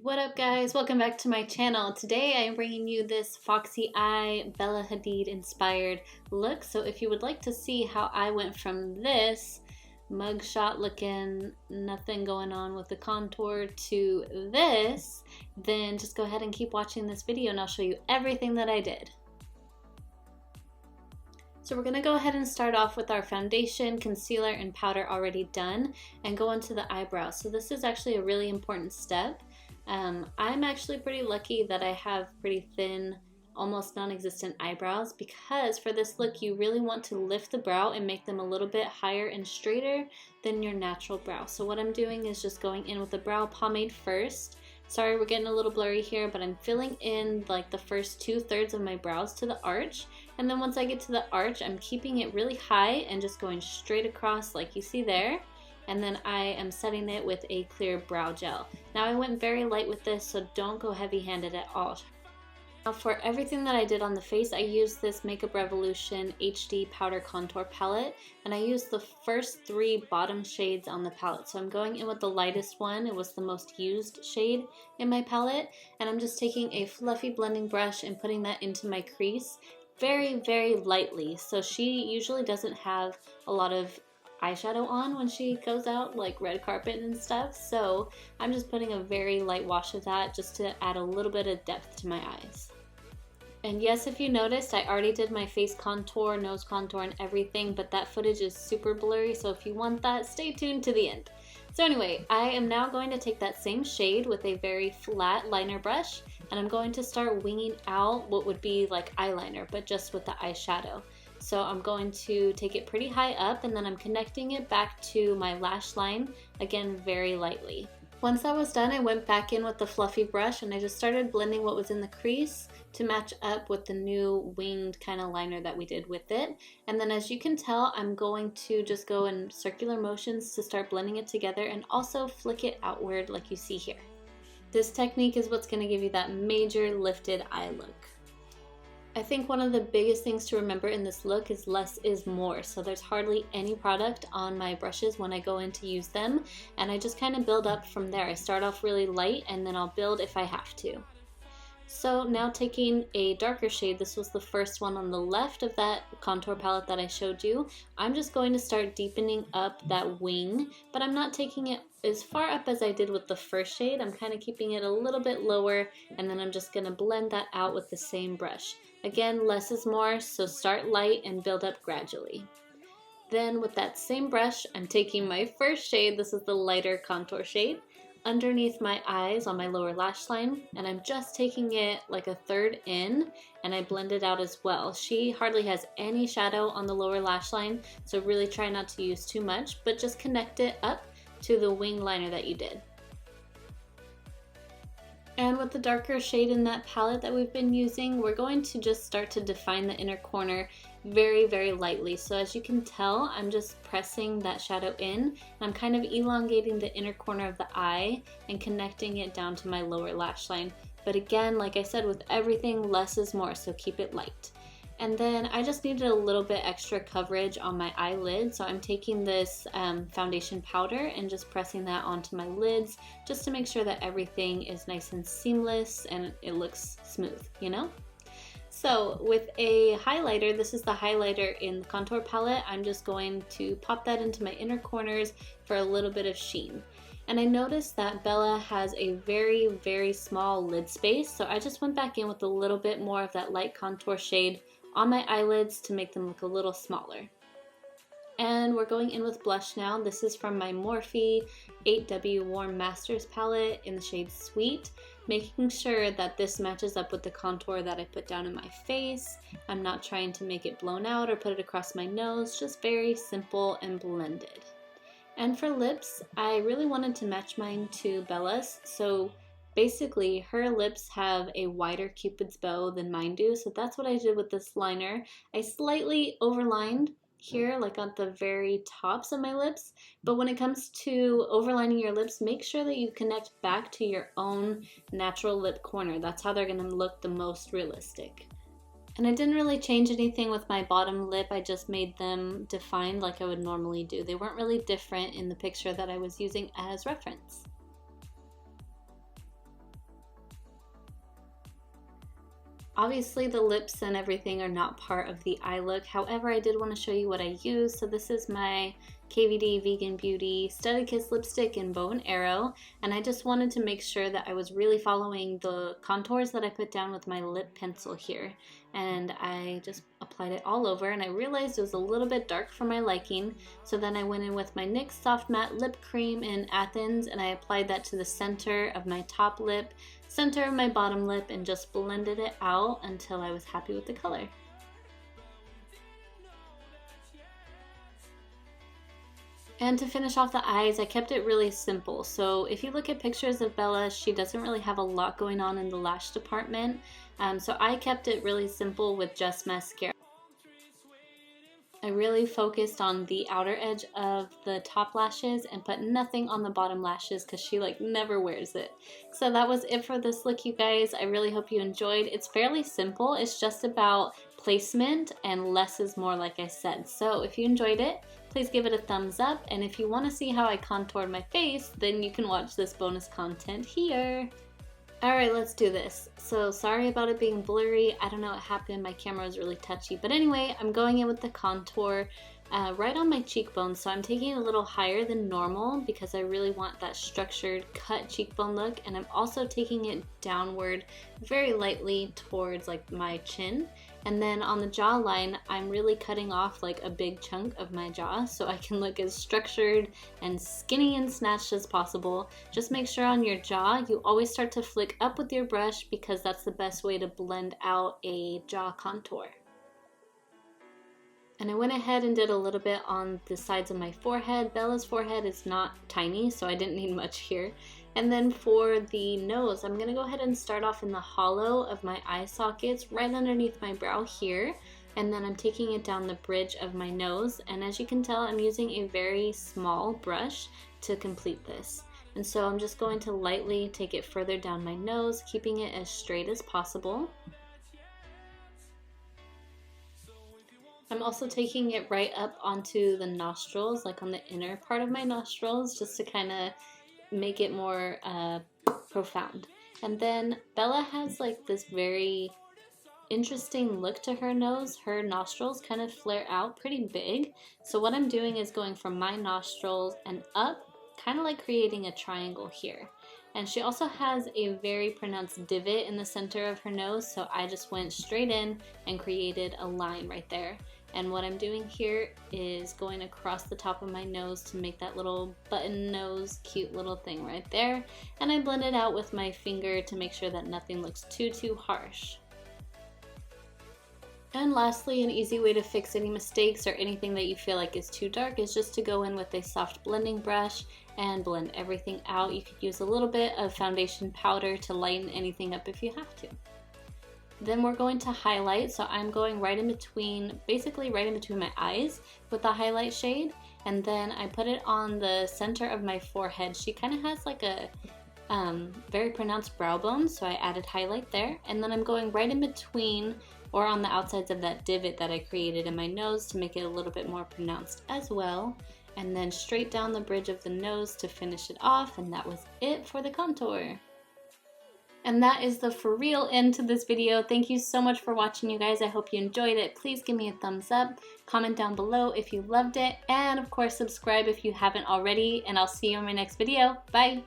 What up guys, welcome back to my channel. Today I am bringing you this Foxy Eye Bella Hadid inspired look. So if you would like to see how I went from this mugshot looking, nothing going on with the contour, to this, then just go ahead and keep watching this video and I'll show you everything that I did. So we're going to go ahead and start off with our foundation, concealer, and powder already done and go into the eyebrows. So this is actually a really important step. I'm actually pretty lucky that I have pretty thin, almost non-existent eyebrows, because for this look you really want to lift the brow and make them a little bit higher and straighter than your natural brow. So what I'm doing is just going in with the brow pomade first. Sorry we're getting a little blurry here, but I'm filling in like the first 2/3 of my brows to the arch, and then once I get to the arch I'm keeping it really high and just going straight across like you see there. And then I am setting it with a clear brow gel. Now I went very light with this, so don't go heavy-handed at all. Now for everything that I did on the face, I used this Makeup Revolution HD Powder Contour Palette, and I used the first 3 bottom shades on the palette. So I'm going in with the lightest one, it was the most used shade in my palette, and I'm just taking a fluffy blending brush and putting that into my crease very, very lightly. So she usually doesn't have a lot of eyeshadow on when she goes out, like red carpet and stuff, so I'm just putting a very light wash of that just to add a little bit of depth to my eyes. And yes, if you noticed, I already did my face contour, nose contour, and everything, but that footage is super blurry, so if you want that, stay tuned to the end. So anyway, I am now going to take that same shade with a very flat liner brush, and I'm going to start winging out what would be like eyeliner, but just with the eyeshadow. So I'm going to take it pretty high up, and then I'm connecting it back to my lash line, again very lightly. Once that was done, I went back in with the fluffy brush and I just started blending what was in the crease to match up with the new winged kind of liner that we did with it. And then as you can tell, I'm going to just go in circular motions to start blending it together and also flick it outward like you see here. This technique is what's going to give you that major lifted eye look. I think one of the biggest things to remember in this look is less is more. So there's hardly any product on my brushes when I go in to use them, and I just kind of build up from there. I start off really light and then I'll build if I have to. So now taking a darker shade, this was the first one on the left of that contour palette that I showed you, I'm just going to start deepening up that wing, but I'm not taking it as far up as I did with the first shade. I'm kind of keeping it a little bit lower, and then I'm just going to blend that out with the same brush. Again, less is more, so start light and build up gradually. Then with that same brush, I'm taking my first shade, this is the lighter contour shade, underneath my eyes on my lower lash line, and I'm just taking it like a third in, and I blend it out as well. She hardly has any shadow on the lower lash line, so really try not to use too much, but just connect it up to the wing liner that you did. And with the darker shade in that palette that we've been using, we're going to just start to define the inner corner very, very lightly. So as you can tell, I'm just pressing that shadow in, and I'm kind of elongating the inner corner of the eye and connecting it down to my lower lash line. But again, like I said, with everything, less is more, so keep it light. And then I just needed a little bit extra coverage on my eyelid, so I'm taking this foundation powder and just pressing that onto my lids just to make sure that everything is nice and seamless and it looks smooth, you know? So with a highlighter, this is the highlighter in the contour palette, I'm just going to pop that into my inner corners for a little bit of sheen. And I noticed that Bella has a very, very small lid space, so I just went back in with a little bit more of that light contour shade on my eyelids to make them look a little smaller. And we're going in with blush now. This is from my Morphe 8W Warm Masters palette in the shade Sweet, making sure that this matches up with the contour that I put down in my face. I'm not trying to make it blown out or put it across my nose, just very simple and blended. And for lips, I really wanted to match mine to Bella's, so basically her lips have a wider cupid's bow than mine do, so that's what I did with this liner. I slightly overlined here, like on the very tops of my lips, but when it comes to overlining your lips, make sure that you connect back to your own natural lip corner. That's how they're going to look the most realistic. And I didn't really change anything with my bottom lip, I just made them defined like I would normally do. They weren't really different in the picture that I was using as reference. Obviously the lips and everything are not part of the eye look. However, I did want to show you what I use. So this is my KVD Vegan Beauty Studded Kiss lipstick in Bow and Arrow, and I just wanted to make sure that I was really following the contours that I put down with my lip pencil here, and I just applied it all over, and I realized it was a little bit dark for my liking, so then I went in with my NYX Soft Matte Lip Cream in Athens, and I applied that to the center of my top lip, center of my bottom lip, and just blended it out until I was happy with the color. And to finish off the eyes, I kept it really simple. So if you look at pictures of Bella, she doesn't really have a lot going on in the lash department. So I kept it really simple with just mascara. I really focused on the outer edge of the top lashes and put nothing on the bottom lashes because she like never wears it. So that was it for this look, you guys. I really hope you enjoyed. It's fairly simple. It's just about placement and less is more, like I said. So if you enjoyed it, please give it a thumbs up. And if you want to see how I contoured my face, then you can watch this bonus content here. Alright, let's do this. So sorry about it being blurry. I don't know what happened. My camera was really touchy. But anyway, I'm going in with the contour right on my cheekbone. So I'm taking it a little higher than normal because I really want that structured cut cheekbone look. And I'm also taking it downward very lightly towards like my chin. And then on the jawline, I'm really cutting off like a big chunk of my jaw so I can look as structured and skinny and snatched as possible. Just make sure on your jaw, you always start to flick up with your brush because that's the best way to blend out a jaw contour. And I went ahead and did a little bit on the sides of my forehead. Bella's forehead is not tiny, so I didn't need much here. And then for the nose, I'm going to go ahead and start off in the hollow of my eye sockets, right underneath my brow here. And then I'm taking it down the bridge of my nose. And as you can tell, I'm using a very small brush to complete this. And so I'm just going to lightly take it further down my nose, keeping it as straight as possible. I'm also taking it right up onto the nostrils, like on the inner part of my nostrils, just to kind of make it more profound. And then Bella has like this very interesting look to her nose. Her nostrils kind of flare out pretty big. So what I'm doing is going from my nostrils and up, kind of like creating a triangle here. And she also has a very pronounced divot in the center of her nose, so I just went straight in and created a line right there. And what I'm doing here is going across the top of my nose to make that little button nose cute little thing right there. And I blend it out with my finger to make sure that nothing looks too harsh. And lastly, an easy way to fix any mistakes or anything that you feel like is too dark is just to go in with a soft blending brush and blend everything out. You could use a little bit of foundation powder to lighten anything up if you have to. Then we're going to highlight, so I'm going right in between, basically right in between my eyes with the highlight shade, and then I put it on the center of my forehead. She kind of has like a very pronounced brow bone, so I added highlight there, and then I'm going right in between or on the outsides of that divot that I created in my nose to make it a little bit more pronounced as well, and then straight down the bridge of the nose to finish it off, and that was it for the contour. And that is the for real end to this video. Thank you so much for watching, you guys. I hope you enjoyed it. Please give me a thumbs up, comment down below if you loved it, and of course subscribe if you haven't already, and I'll see you in my next video. Bye!